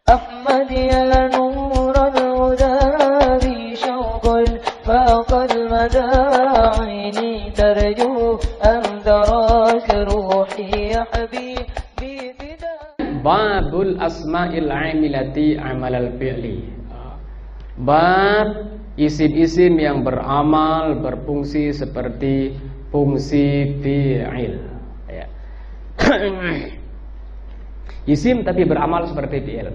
أحمد يا نور الهدى ذي شوق فاق المداعي ترجو أن تراك روحي يا حبيبي فداء. Babul asma'il amilati amalal fi'li. Bab isim-isim yang beramal, berfungsi seperti fungsi fi'il, ya. Isim tapi beramal seperti fi'il.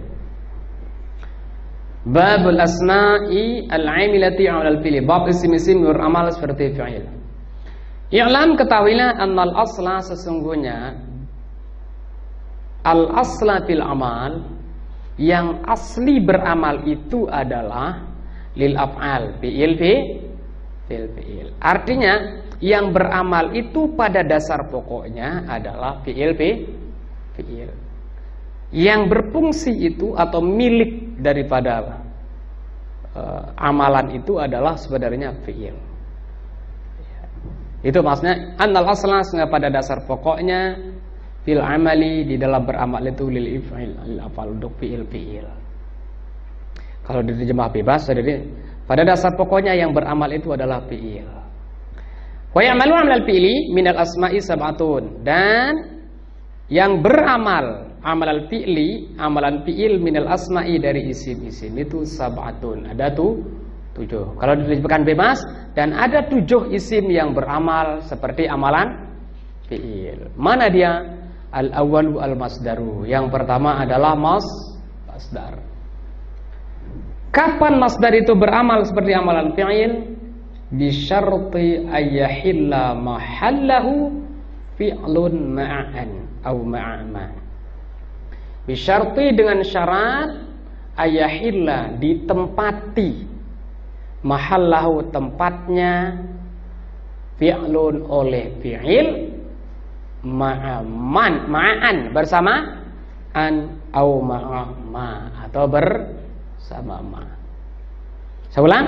Babul asma'i al-amilati 'alal fi'li. Bab isim-isim beramal seperti fi'il. I'lam, ketahuilah, annal asla, sesungguhnya al-asla fil amal, yang asli beramal itu adalah lil af'al, fi'il fi'il. Artinya yang beramal itu pada dasar pokoknya adalah fi'il fi'il. Yang berfungsi itu atau milik daripada amalan itu adalah sebenarnya fi'il. Itu maksudnya annal asla, sehingga pada dasar pokoknya fil amali, di dalam beramal itu lil if'il, lil afal, untuk fi'il. Kalau diterjemah bebas jadi pada dasar pokoknya yang beramal itu adalah fi'il. Wa ya'malu 'amal fi'li minal asma'i sab'atun, dan yang beramal amal fi'li, amalan fi'il minal asma'i, dari isim-isim itu sab'atun, ada 7. Kalau diterjemahkan bebas, dan ada 7 isim yang beramal seperti amalan fi'il. Mana dia? Al-awwalu al-masdaru. Yang pertama adalah masdar. Kapan masdar itu beramal seperti amalan fi'il? Bi syarti ayyahilla mahallahu fi'lun ma'an atau ma'ama. Bi syarti, dengan syarat, ayyahilla, ditempati, mahallahu, tempatnya, fi'lun, oleh fi'il, ma'an, bersama an, au ma'ama, atau bersama ma. Saya ulang,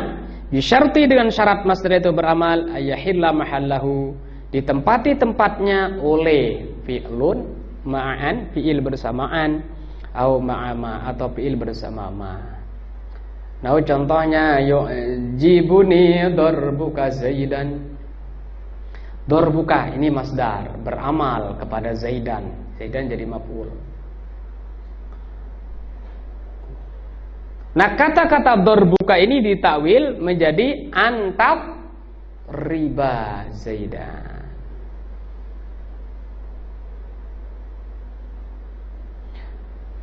bisyarti, dengan syarat masdar itu beramal, ayyahilla mahallahu, ditempati tempatnya oleh fi'lun, ma'an, fi'il bersamaan, au ma'ama, atau fi'il bersama ma. Nah, contohnya yu'jibuni darbuka Zaidan. Dorbuka ini masdar, beramal kepada Zaidan. Zaidan jadi maf'ul. Nah, kata-kata dorbuka ini ditakwil menjadi antab riba Zaidan.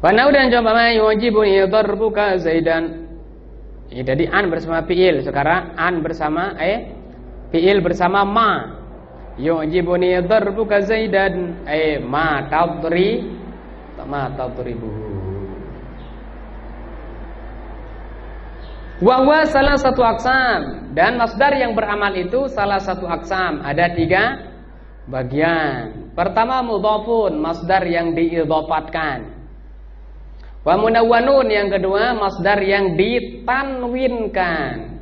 Wanau, dan coba yu'jibuni dorbuka Zaidan. Ini jadi an bersama fi'il. Sekarang an bersama fi'il bersama ma. Yu'jibuni darbuka Zaidan, ma tadribuhu. Wa huwa salah satu aksam, dan masdar yang beramal itu salah satu aksam, ada 3 bagian. Pertama, mudhafun, masdar yang diidhafatkan. Wa munawwanun, yang kedua masdar yang ditanwinkan.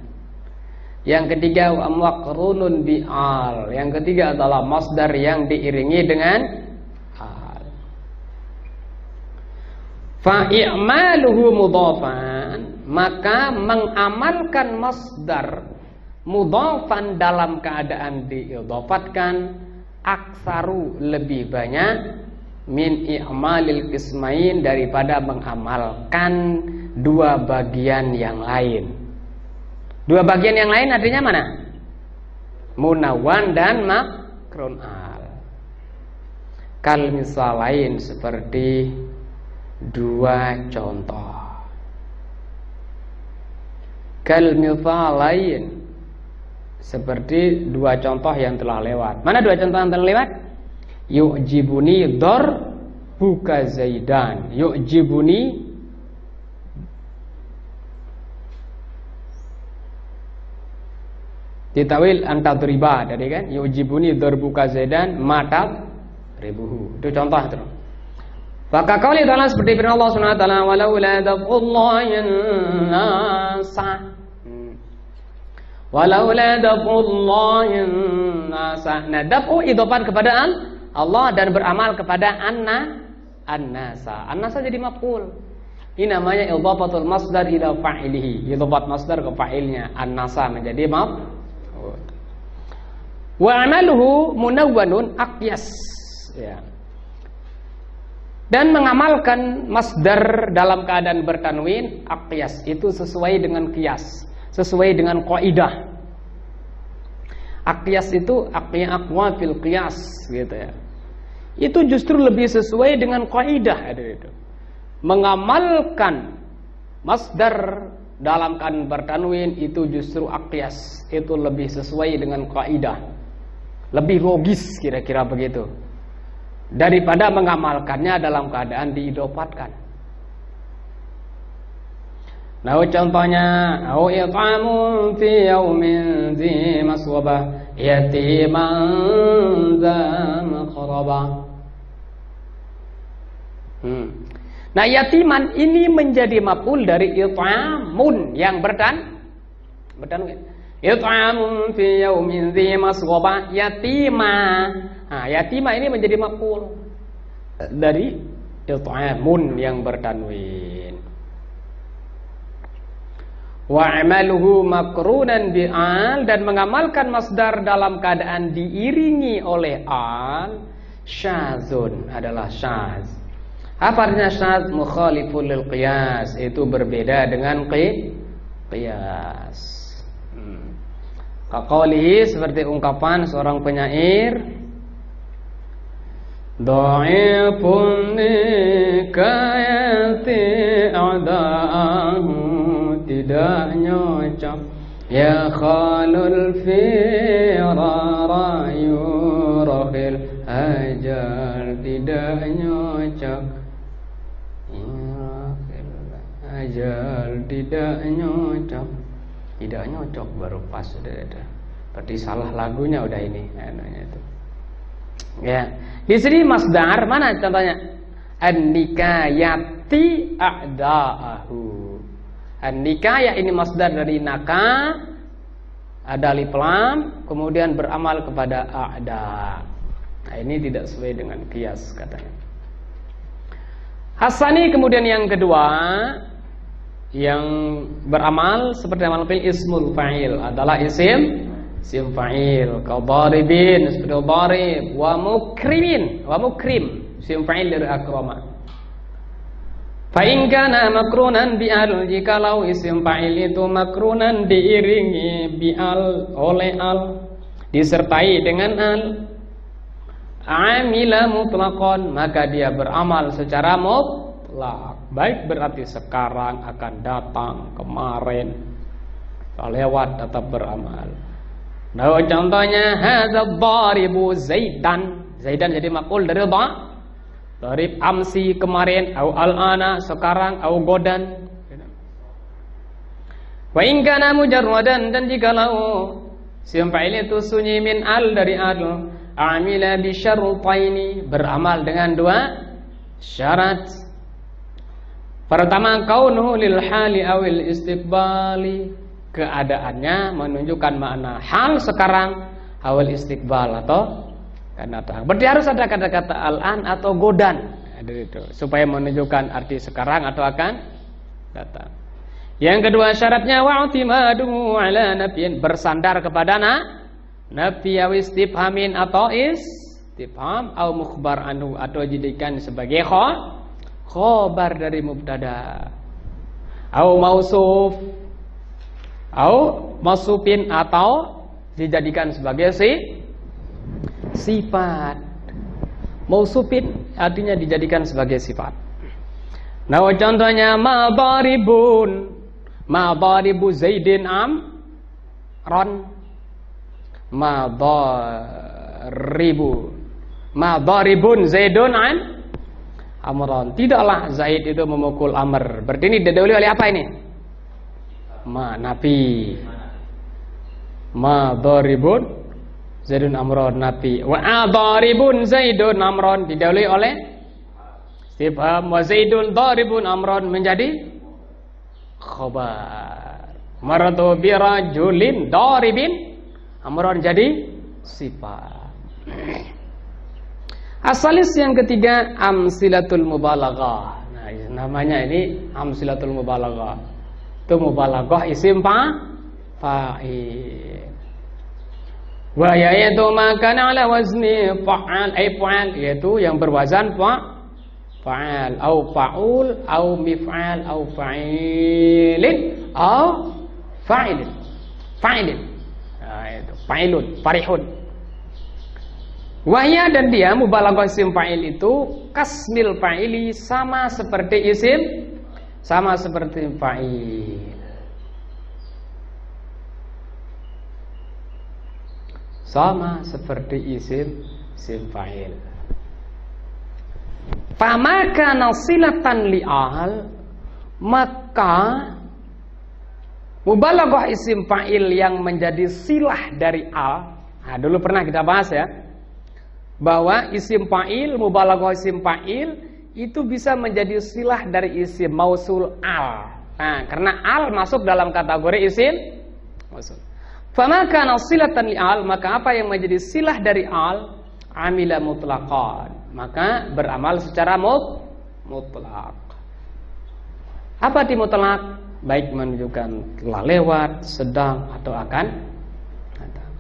Yang ketiga, wa maqrunun bi al. Yang ketiga adalah masdar yang diiringi dengan al. Fa i'maluhu mudhafan, maka mengamalkan masdar mudhafan dalam keadaan diidhafatkan, aksaru, lebih banyak, min i'malil qismain, daripada mengamalkan 2 bagian yang lain. 2 bagian yang lain artinya mana? Munawwan dan makrun al. Kal misal lain, seperti 2 contoh. Kal misal lain, seperti 2 contoh yang telah lewat. Mana 2 contoh yang telah lewat? Yu'jibuni darbuka Zaidan. Yu'jibuni, ditawil antadriba tadi kan, yujibuni darbuka Zaidan matab ribuhu. Itu contoh itu. Maka qauli ta'ala, seperti firman Allah Subhanahu wa taala, walaula daf'ullahi nasa, walaula daf'ullahi nasa. Nah, daf'u idhofat kepada Allah dan beramal kepada an-nasa. An-nasa jadi maf'ul. Ini namanya idhafatul masdar ila fa'ilihi. Idhafat masdar ke fa'ilnya. An-nasa menjadi maf'ul. Wa amaluhu munawwanun aqyas. Ya. Dan mengamalkan masdar dalam keadaan bertanwin aqyas itu sesuai dengan qiyas, sesuai dengan kaidah. Aqyas itu aqwa fil qiyas gitu ya. Itu justru lebih sesuai dengan kaidah itu. Mengamalkan masdar dalam keadaan bertanwin itu justru aqyas, itu lebih sesuai dengan kaidah, lebih logis kira-kira begitu daripada mengamalkannya dalam keadaan diidopatkan. Nah contohnya, au it'amun fi yaumin dzi maswabah yatiman dza maqrabah. Nah yatiman ini menjadi maf'ul dari it'amun yang bertanwin. It'amun fi yaumin dzi maswabah yatima. Nah yatima ini menjadi maf'ul dari it'amun yang bertanwin. Wa amaluhu makrunan bi'al, dan mengamalkan masdar dalam keadaan diiringi oleh al syazun adalah syaz. Apa artinya syaz? Mukhalifun lil qiyas, itu berbeda dengan qiyas. Kaqaulihi, seperti ungkapan seorang penyair, dha'ifun nikayati a'da'ahu, tidak nyocok ya khalul firara yurahil hajar, tidak nyocok ajal, tidak nyocok. Tidak nyocok baru pas sudah ada. Berarti salah lagunya udah ini itu. Ya. Di sini masdar mana contohnya? An-nikayati a'da'ahu. An-nikayah ini masdar dari naka, ada alif lam, kemudian beramal kepada a'da. Nah, ini tidak sesuai dengan qiyas katanya. Hasani kemudian yang kedua yang beramal seperti amal fi'il ismul fa'il adalah isim fa'il. Ka daribin seperti darib, wa mukrimin, wa mukrim isim fa'il dari akrama. Fa in kana makrunan bi'al, jikalau isim fa'il itu makrunan diiringi bi'al oleh al, disertai dengan al, amila mutlaqan, maka dia beramal secara mutlak. Baik berarti sekarang, akan datang, kemarin, lewat, tetap beramal. Nah contohnya, hadza dharibu zaidan. Zaidan jadi maf'ul dari dharib amsi kemarin, au al-ana sekarang, au godan. Wa in kana mujarradan, dan jikalau isim fa'il itu sunyi min al dari al, amila bi syartaini, beramal dengan dua syarat. Pertama, kaunuhu lil hali awil istiqbali, keadaannya menunjukkan makna hal sekarang, awil istiqbal atau akan datang. Berarti harus ada kata-kata al-an atau godan, itu supaya menunjukkan arti sekarang atau akan datang. Yang kedua syaratnya, wa'timadu ala nafiin, bersandar kepada nafi aw istifhamin atau istifham, au mukhbar anhu, atau jadikan sebagai khobar dari mubtada, au mausuf, au mausufin, atau dijadikan sebagai sifat. Mausufin artinya dijadikan sebagai sifat. Nah contohnya, ma daribu zaidin amron, ma daribun zaidun amron, tidaklah Zaid itu memukul Amr. Berarti ini didahului oleh apa ini? Ma nafi. Ma daribun Zaidun amron nafi. Wa daribun Zaidun amron didahului oleh istifham. Wa Zaidun daribun amron menjadi khabar. Maratu bi rajulin daribin amron jadi sifat. Asalis yang ketiga, amsilatul mubalaghah. Nah, namanya ini amsilatul mubalaghah. Itu mubalaghah isim fa'il. Wa yaitu makan ala wazni fa'al fa'al, yaitu yang berwazan fa'al au fa'ul au mif'al au fa'ilin au fa'ilin. Nah, itu fa'ilun, farihun. Wahya dan dia mubalaghah isim fa'il itu kasmil fa'ili, sama seperti fa'il. Sama seperti isim fa'il. Famaka nasilatan li'al, maka mubalaghah isim fa'il yang menjadi silah dari al. Nah, dulu pernah kita bahas ya, bahwa isim fa'il, mubalaghah isim fa'il itu bisa menjadi silah dari isim mausul al. Nah, karena al masuk dalam kategori isim mausul. Famaka nasilatan li'al, maka apa yang menjadi silah dari al, amila mutlaqan, maka beramal secara mutlak. Apa di mutlak? Baik menunjukkan telah lewat, sedang, atau akan datang.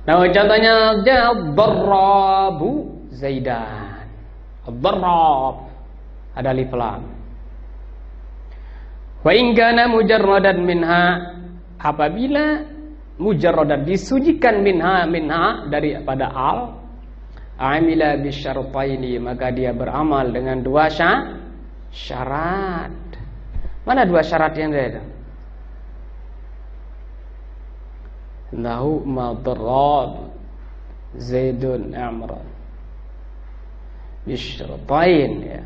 Nah, contohnya darabu Zaidan. Darab ada alif lam. Wa in kana mujarradan minha, apabila mujarradan disucikan minha daripada al, amila bisyartaini, maka dia beramal dengan dua syarat. Mana dua syarat yang ada? Lahu madrab Zaidun Amran bisyartain, ya.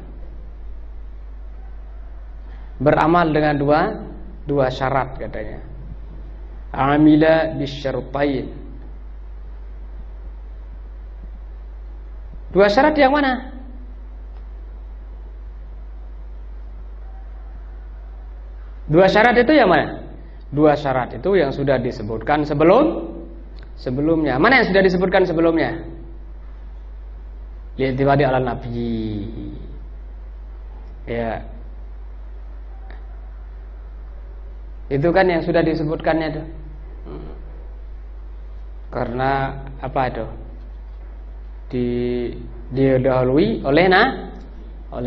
Beramal dengan dua syarat katanya. Amila bisyartain. Dua syarat yang mana? Dua syarat itu yang mana? Dua syarat itu yang sudah disebutkan sebelumnya. Mana yang sudah disebutkan sebelumnya? Li'tibadi ala nabi. Ya. Itu kan yang sudah disebutkannya itu. Karena apa itu? Didahului oleh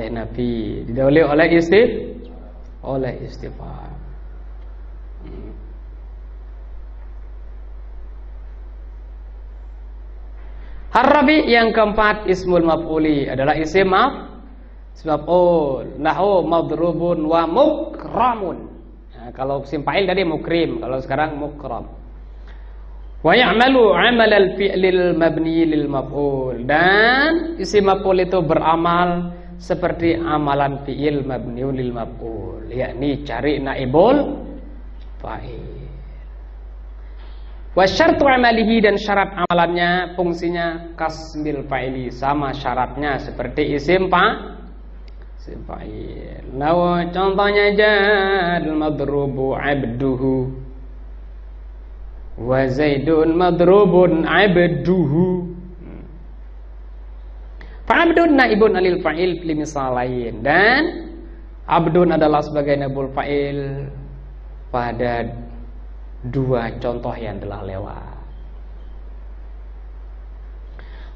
nabi, didahului oleh istighfar. Harabi yang keempat, ismul maf'uli adalah isim maf'ul. Nahu madrubun wa mukramun. Nah, kalau isim fa'il tadi mukrim, kalau sekarang mukram. Wa ya'malu 'amal al-fi'lil mabni lil maf'ul, dan isim maf'ul itu beramal seperti amalan fi'il mabniun lil maf'ul, yakni cari naibul fa'il. Wa syartu amalihi, dan syarat amalannya, fungsinya kasmil fa'ili, sama syaratnya seperti isim fa'il. Nah, contohnya jad madrubu abduhu wa Zaidun madrubun abduhu. Fa'abdun naibun alil fa'il li misalain, dan abdun adalah sebagai naibul fa'il pada dua contoh yang telah lewat.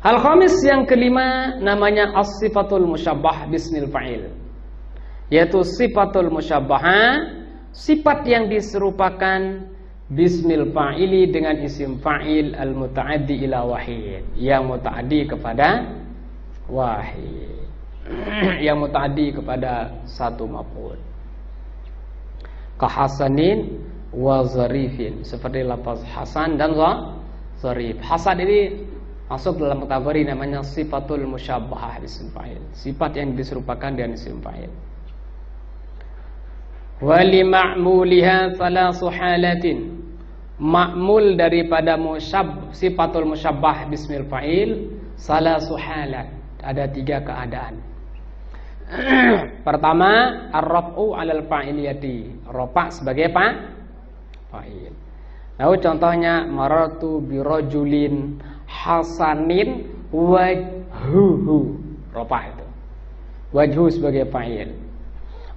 Hal khamis yang kelima namanya as-sifatul musyabbah bismil fa'il, yaitu sifatul musyabbah, sifat yang diserupakan bismil fa'ili dengan isim fa'il al-muta'addi ila wahid, yang muta'addi kepada wahid, yang muta'addi kepada satu maf'ul. Kahasanin wa zarifin, seperti lafaz hasan dan zarif. Hasan ini masuk dalam kategori namanya sifatul musyabbahah bisim fa'il, sifat yang diserupakan dengan isim fa'il. Wa li ma'muliha thalasu halatin, ma'mul daripada sifatul musyabbah bismil fa'il thalasu halat, ada tiga keadaan. Pertama, ar-raf'u 'alal fa'iliyati, rafa' sebagai fa'il. Lalu contohnya marartu birajulin hasanin wajhuhu, rafa' itu. Wajhu sebagai fa'il.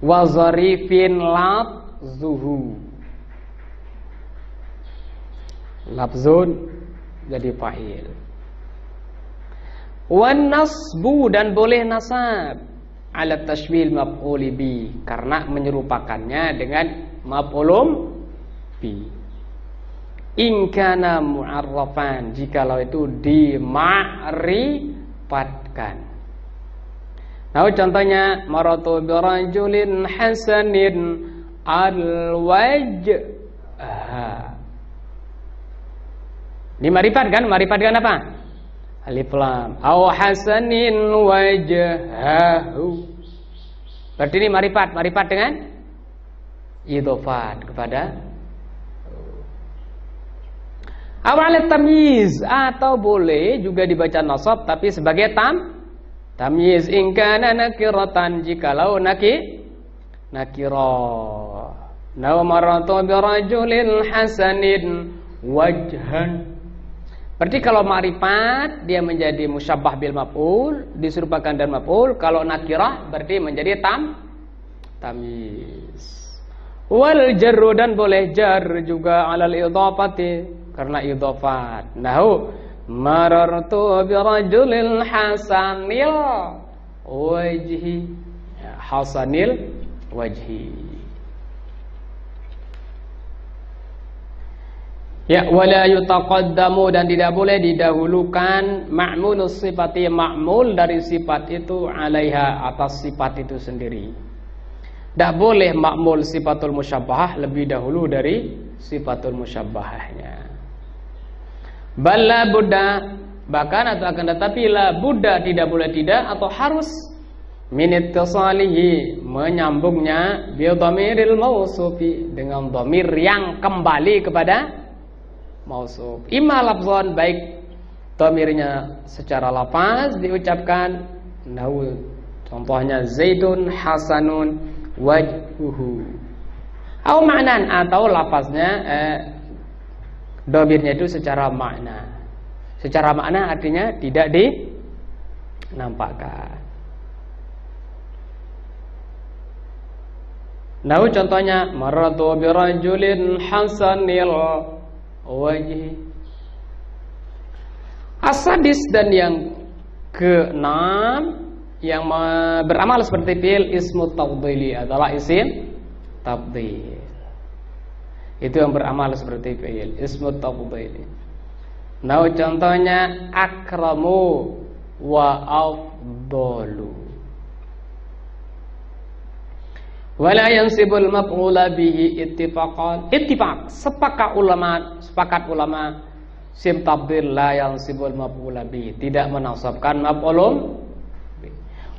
Wa zarifin lafzuhu. Lafzun jadi fa'il. Wan nasbu dan boleh nasab ala tashbih maf'ul bi karena menyerupakannya dengan maf'ulun bi. In kana mu'arrafan jikalau itu dima'rifatkan. Nah, contohnya maratu bi rajulin hasanin al-wajh. Ini marifat kan? Marifat kan apa? Alif lam. Aw hasanin wajhahu. Berarti ini marifat. Marifat dengan idhofat kepada awal tamyiz atau boleh juga dibaca nasab tapi sebagai tamyiz in kana nakiratan jikalau nakirah. Naw maratu bi rajulin hasanin wajhan. Berarti kalau ma'rifat dia menjadi musyabbah bil maf'ul, diserupakan dan maf'ul. Kalau nakirah berarti menjadi tamyiz. Wal jarru dan boleh jar juga alal idhafati karena idhafat. Nahu marartu bi rajulil hasanil wajhi. Hasanil wajhi. Ya, wala yutaqaddamu dan tidak boleh didahulukan ma'mulus sifati ma'mul dari sifat itu alaiha atas sifat itu sendiri. Tidak boleh ma'mul sifatul musyabbahah lebih dahulu dari sifatul musyabbahahnya. Bala buddha bahkan atau akan tetapi la buddha tidak boleh tidak atau harus min ittisalihi menyambungnya bi dhamiril mausufi dengan dhamir yang kembali kepada mausuf. Imma lafzan baik dhamirnya secara lafaz diucapkan nahu contohnya Zaidun hasanun wajhuhu. Atau ma'nan atau lafaznya dhamirnya itu secara makna. Secara makna artinya tidak dinampakkan. Nahu contohnya maratu bi rajulin hasanil wajhi. As-sadis dan yang keenam yang beramal seperti fi'il ismu tafdhili adalah isim tafdhil. Itu yang beramal seperti fi'il ismu tafdhili. Nah, contohnya akramu wa afdalu. Wala yansibul maf'ula bihi ittifaqan. Ittifaq sepakat ulama sim tabdil la yansibul maf'ula bihi tidak menasabkan maf'ulun bi.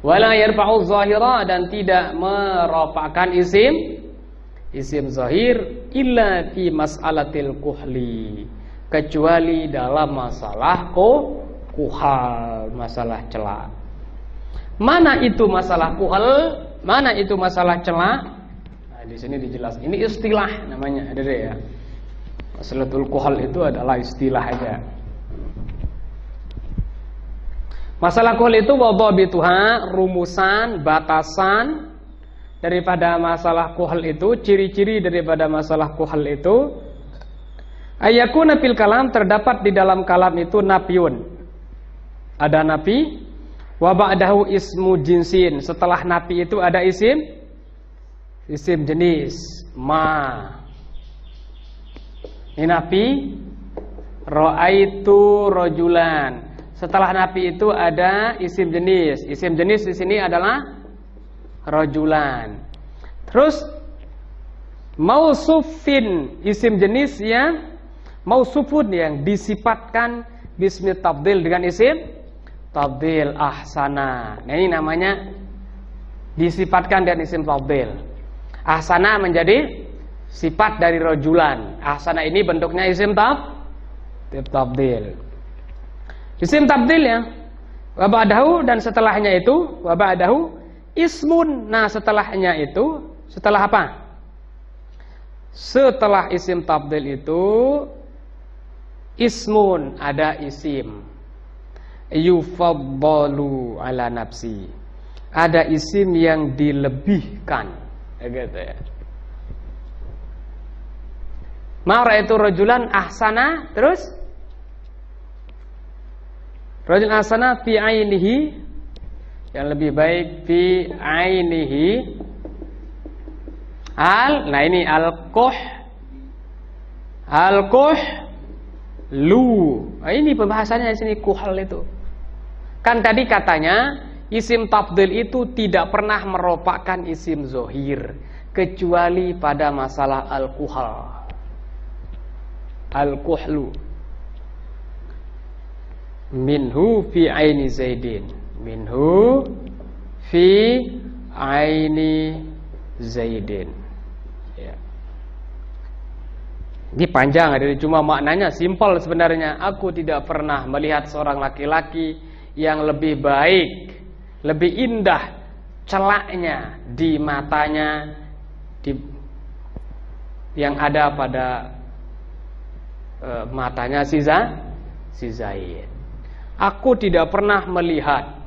Wala yarfa'u zahira dan tidak merafa'kan isim zahir illa fi mas'alatil kuhli kecuali dalam masalah kuhal, masalah celak. Mana itu masalah kuhal? Mana itu masalah celah? Nah, di sini dijelaskan. Ini istilah namanya, ada ya. Masalatul kuhal itu adalah istilah aja. Masalah kuhal itu wadhabituha, rumusan, batasan daripada masalah kuhal itu, ciri-ciri daripada masalah kuhal itu. Ayakuna fil kalam terdapat di dalam kalam itu nafyun. Ada nafi. Wa ba'dahu ismu jinsin. Setelah nafi itu ada isim jenis ma. Ini nafi ra'aitu rajulan. Setelah nafi itu ada isim jenis. Isim jenis di sini adalah rajulan. Terus mausufin isim jenis yang mausufun yang disifatkan bismi tabdil dengan isim tabdil ahsana. Nah, ini namanya disifatkan dengan isim tabdil. Ahsana menjadi sifat dari rajulan. Ahsana ini bentuknya isim tabdil. Isim tabdil ya. Wa ba'dahu dan setelahnya itu wa ba'dahu ismun. Nah, setelahnya itu setelah apa? Setelah isim tabdil itu ismun ada isim yufaddalu ala nafsi ada isim yang dilebihkan, gitu ya. Ma ra'aitu rajulan ahsana, terus rajul ahsana fi ainihi, yang lebih baik fi ainihi. Nah ini al-kuh lu. Nah, ini pembahasannya di sini kuhal itu. Kan tadi katanya isim tafdil itu tidak pernah merupakan isim zohir kecuali pada masalah al-kuhal. Al-kuhlu minhu fi aini zaidin. Minhu fi aini zaidin. Ya. Ini panjang, jadi cuma maknanya simpel sebenarnya. Aku tidak pernah melihat seorang laki-laki yang lebih baik, lebih indah celaknya di matanya yang ada pada matanya si Zaid. Aku tidak pernah melihat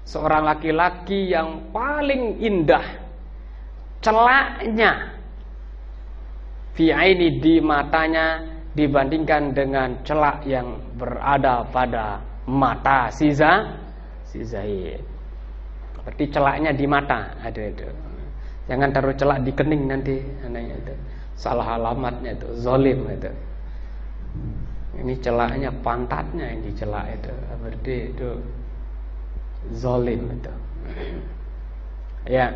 seorang laki-laki yang paling indah celaknya fi aini di matanya dibandingkan dengan celak yang berada pada mata si Zaid. Berarti celaknya di mata ada itu. Jangan taruh celak di kening nanti anaknya itu. Salah alamatnya itu, zalim itu. Ini celaknya pantatnya yang dicelak itu. Berarti itu zalim itu. Ya.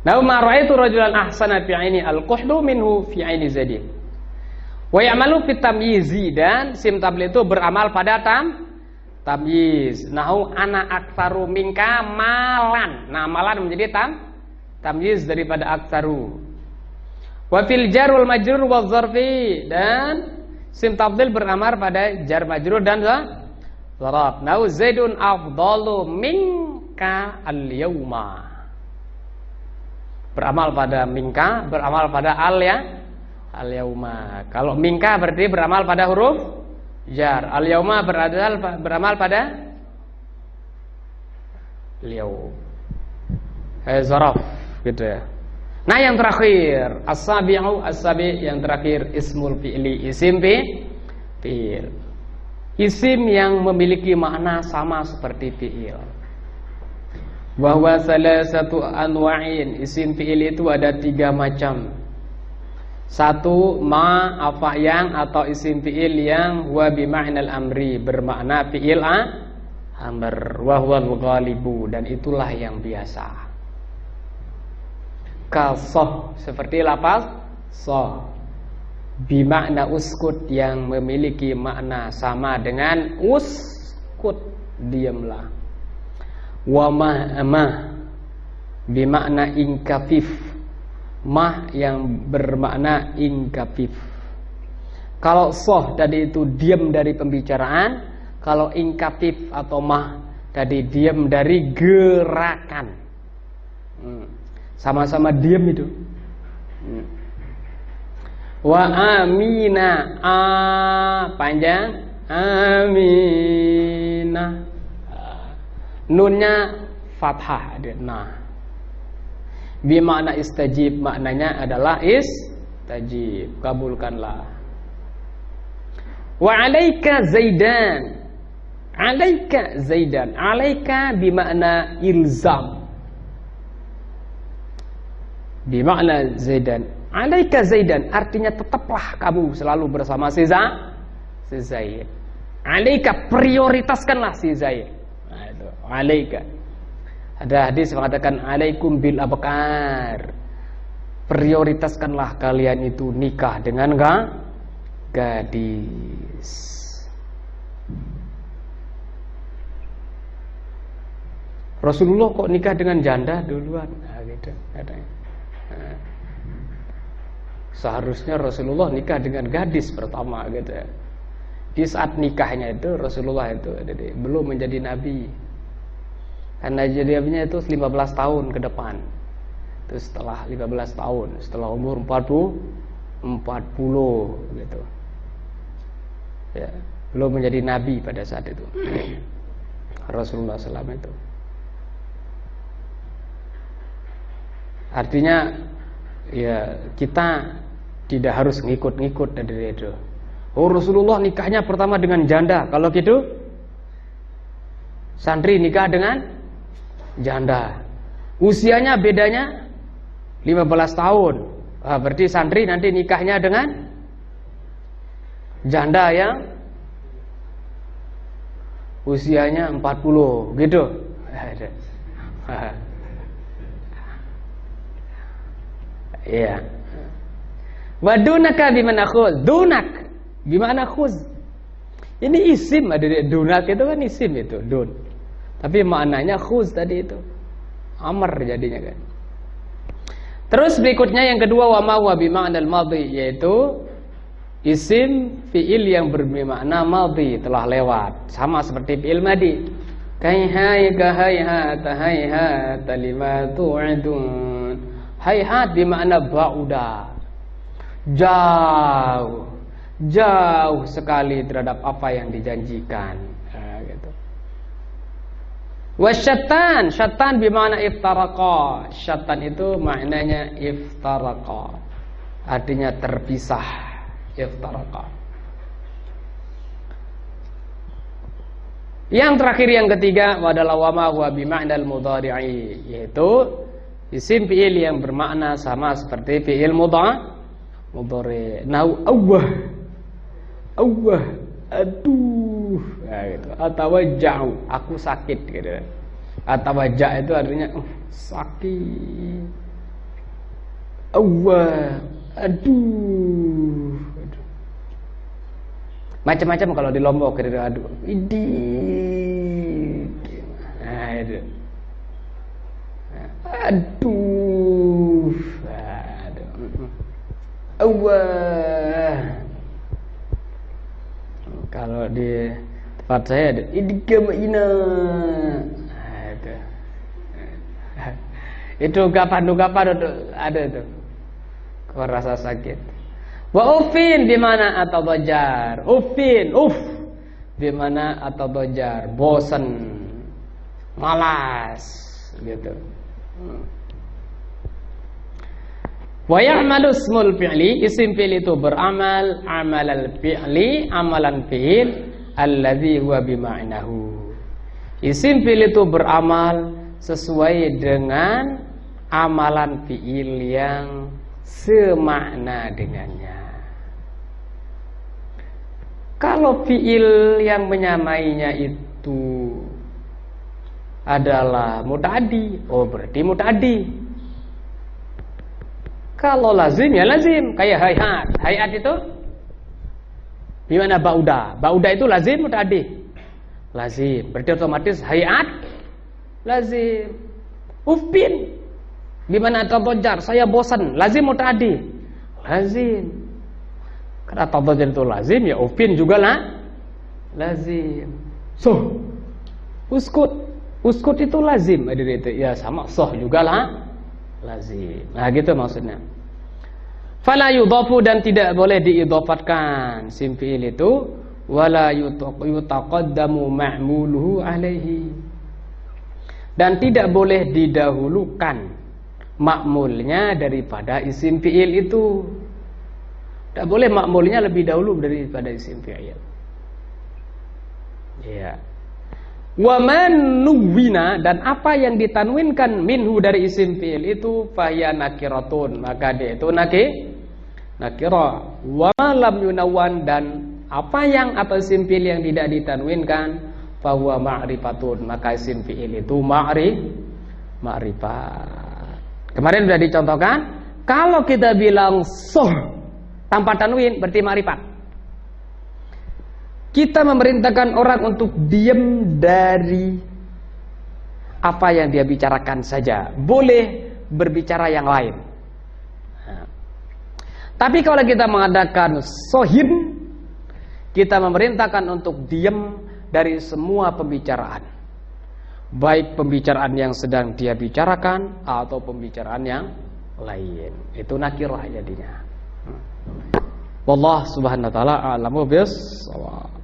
Nah, ma ra'aitu rajulan ahsana fi aini al-quhlu minhu fi aini Zaidin. Wa ya'malu fit tamyizi, dan sim tabli itu beramal pada tamyiz. Nahu ana aktsaru minka malan. Nah, malan menjadi tamyiz daripada aktsaru. Wa fil jar wal majrur wal zarfi, dan sim tabdil beramal pada jar majrur dan zarf. Nahu Zaidun afdalu minka al-yauma. Beramal pada minka, beramal pada al-yauma. Kalau minka berarti beramal pada huruf jar. Al-yauma beramal pada liau. Zaraf gitu ya. Nah, yang terakhir as-sabi'u, as-sabi' yang terakhir ismul fi'li, isim fi'il. Isim yang memiliki makna sama seperti fi'il. Bahwa salah satu anwa'in, isim fi'il itu ada 3 macam. Satu, ma, apa yang, atau isim fi'il yang huwa bima'nal amri, bermakna fi'il amr, wa huwal ghalibu, dan itulah yang biasa. Kasoh, seperti lafaz soh, bimakna uskut, yang memiliki makna sama dengan uskut, diamlah. Wa mah bimakna inkafif, mah yang bermakna inkafif. Kalau soh tadi itu diam dari pembicaraan, kalau inkafif atau mah tadi diam dari gerakan. Sama-sama diam itu. Wa amina, panjang, amina. Nunnya fathah ada. Nah, bimakna istajib, maknanya adalah istajib, kabulkanlah. Wa alaika zaidan, alaika zaidan, alaika bimakna ilzam, bimakna zaidan, alaika zaidan artinya tetaplah kamu selalu bersama si Zaid. Alaika, prioritaskanlah si Zaid. Alaika. Ada hadis mengatakan alaikum bil abkar. Prioritaskanlah kalian itu nikah dengan gadis. Rasulullah kok nikah dengan janda duluan? Nah, gitu katanya. Nah, seharusnya Rasulullah nikah dengan gadis pertama gitu ya. Di saat nikahnya itu Rasulullah itu belum menjadi nabi. Karena jadinya itu 15 tahun ke depan. Terus setelah 15 tahun, setelah umur 40 gitu. Ya, belum menjadi nabi pada saat itu. Rasulullah SAW itu. Artinya ya kita tidak harus ngikut-ngikut dari itu. Oh, Rasulullah nikahnya pertama dengan janda. Kalau gitu santri nikah dengan janda. Usianya bedanya 15 tahun. Berarti santri nanti nikahnya dengan janda yang usianya 40 gitu. Iya. Wa dunaka bimana khuz? Dunak bimana khuz? Ini isim, ada dunak itu kan isim itu, dun. Tapi maknanya khuz tadi itu. Amr jadinya kan. Terus berikutnya yang kedua wa ma huwa bima'nal madhi, yaitu isim fi'il yang bermakna madhi, telah lewat, sama seperti fi'il madi. Kayhayka hayhata hayhata lima tu'adun. Hayhat bermakna ba'uda, jauh, jauh sekali terhadap apa yang dijanjikan. Gitu. Wasyatan, syatan bermakna iftaraqa. Syatan itu maknanya iftaraqa, artinya terpisah. Iftaraqa. Yang terakhir yang ketiga adalah wa ma huwa bima'nal mudhari'i, yaitu isim fi'il yang bermakna sama seperti fi'il mudhari. Nau awwah, awwah, aduh, gitu. Atawajja'u, aku sakit gitu. Atawajja' itu artinya sakit. Awwah, aduh. Macam-macam kalau di Lombok gitu, aduh. Idih. Nah, itu. Aduh. Aduh. Allah. Kalau di tempat saya ada idgamaina. Itu kapan ada itu. Kau rasa sakit. Wa ufin bimana atadajar. Ufin, bimana atadajar, bosan, malas gitu. Wa ya'malu ismul fi'li, isim fi'il itu beramal amalal fi'li, amalan fi'il alladzi huwa bima'nahu. Isim fi'il itu beramal sesuai dengan amalan fi'il yang semakna dengannya. Kalau fi'il yang menyamainya itu adalah muta'addi, oh berarti muta'addi. Kalau lazim ya lazim, kayak hayat. Hayat itu gimana bauda? Bauda itu lazim muta'addi? Lazim. Berarti otomatis hayat lazim. Ufin gimana tadajjar? Saya bosan. Lazim muta'addi? Lazim. Karena tadajjar itu lazim, ya ufin juga lah lazim. So, uskut itu lazim. Ya sama, soh juga lah lazim. Nah gitu maksudnya. Fala yudhafu, dan tidak boleh diidhafatkan sim fi'il itu, wala yutaqaddamu ma'muluhu alaihi, dan tidak boleh didahulukan makmulnya daripada isim fi'il itu. Tidak boleh makmulnya lebih dahulu daripada isim fi'il. Ya. Wa man nuwina, dan apa yang ditanwinkan minhu dari isim fi'il itu fahiya nakiratun, maka dia itu nakirah. Wa ma lam yunawwan, dan apa yang atau isim fi'il yang tidak ditanwinkan fahuwa ma'rifatun, maka isim fi'il itu ma'rifat. Kemarin sudah dicontohkan, kalau kita bilang soh tanpa tanwin berarti ma'rifat. Kita memerintahkan orang untuk diam dari apa yang dia bicarakan saja, boleh berbicara yang lain. Tapi kalau kita mengadakan sohin, kita memerintahkan untuk diam dari semua pembicaraan, baik pembicaraan yang sedang dia bicarakan atau pembicaraan yang lain. Itu nakirah jadinya. Wallah subhanahu wa ta'ala a'lamu bis-shawab.